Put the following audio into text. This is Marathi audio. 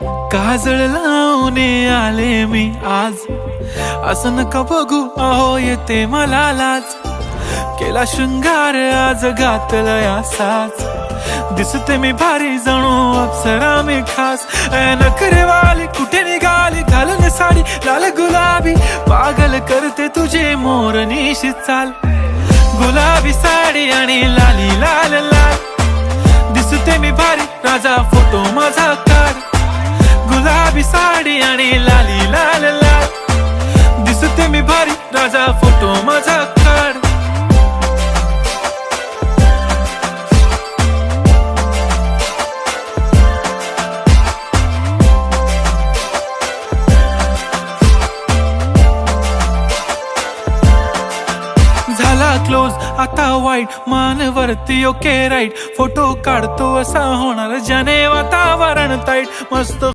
काजळ लावून आले मी आज, असं नका बघू अहो येते मला लाज. केला शृंगार आज घातला साज, दिसते मी भारी जणू अप्सरा मी खास. नखरेवाली कुठे निघाली घालून साडी लाल गुलाबी, पागल करते तुझे मोरनीशी चाल. गुलाबी साडी आणि लाली लाल लाल, दिसते मी भारी राजा फोटो माझा काढ. गुलाबी साडी आणि लाली लाल लाल, दिसते मी भारी राजा फोटो माझा काढ. झाला क्लोज आता वाईट, मान वरती ओके राईट. फोटो काढतो असा होणार ज्याने वातावरण ताईट. मस्त